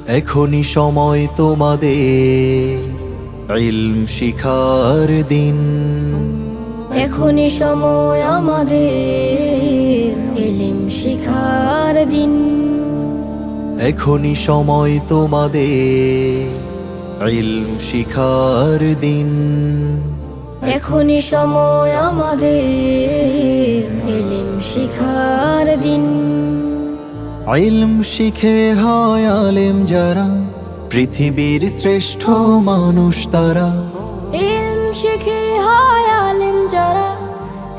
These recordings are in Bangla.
এখনি সময় তোমাদের ইলম শিখার দিন। এখনি সময় আমাদের ইলম শিখার দিন। এখনি সময় তোমাদের ইলম শিখার দিন। এখনি সময় আমাদের ইলম শিখার দিন। ইলম শিখে হয় আলেম যারা, পৃথিবীর শ্রেষ্ঠ মানুষ তারা। ইলম শিখে হয় আলেম যারা,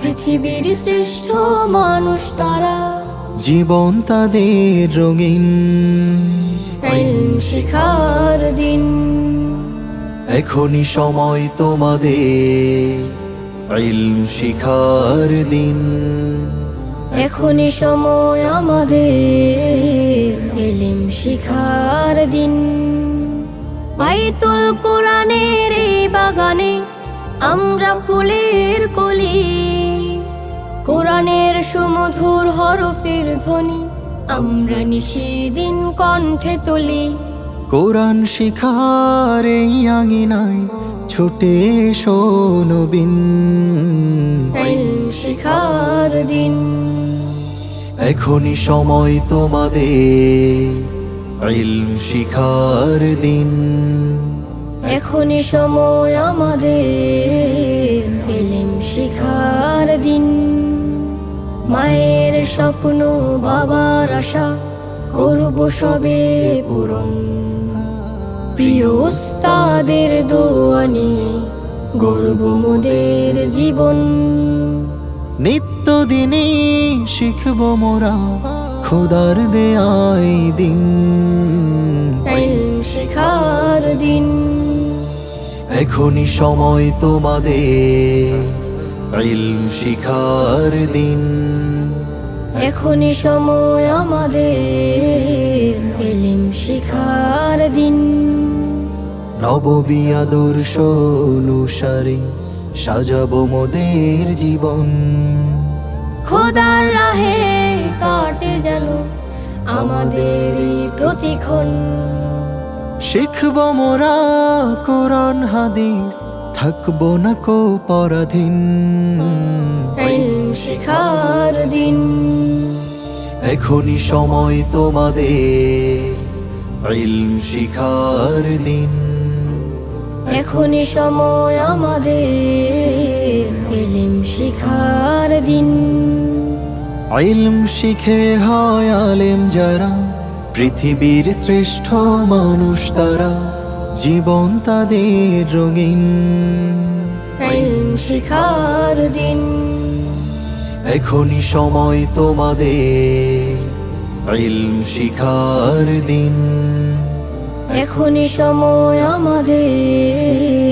পৃথিবীর শ্রেষ্ঠ মানুষ তারা। জীবন তাদের রঙিন। ইলম শিখার দিন। এখনি সময় তোমাদের ইলম শিখার দিন। এখনি সময় আমাদের ইলম শিখার দিন। বাইতুল কোরআনের এই বাগানে আমরা ফুলের কলি, কোরআনের সুমধুর হরফের ধ্বনি আমরা নিশিদিন কণ্ঠে তুলি। কোরআন শিখার এই আঙিনায় ছুটে এসো নবীন। ইলম শিখার দিন। এখনি সময় তোমাদের ইলম শিখার দিন। এখনি সময় আমাদের ইলম শিখার দিন। মায়ের স্বপ্ন বাবার আশা করব সবে পূরণ। প্রিয় উস্তাদের দোয়া নিয়ে গর্ব মোদের জীবন। নিত্যদিনই শিখব মোরা খোদার দেয়াই দিন। ইলম শিখার দিন। এখনি সময় তোমাদের ইলম শিখার দিন। এখনি সময় আমাদের ইলম শিখার দিন। নববী আদর্শ অনুসারে সাজাবো মোদের জীবন। খোদার রাহে কাটে যেন আমাদের এই প্রতিক্ষণ। শিখব মোরা কোরআন হাদিস, থাকবো না কো পরাধীন। ইলম শিখার দিন। এখনি সময় তোমাদের ইলম শিখার দিন। এখনি সময় আমাদের ইলম শিখার দিন। ইলম শিখে হয় আলেম যারা, পৃথিবীর শ্রেষ্ঠ মানুষ তারা। জীবন তাদের রঙিন। ইলম শিখার দিন। এখনি সময় তোমাদের ইলম শিখার দিন। এখনি সময় আমাদের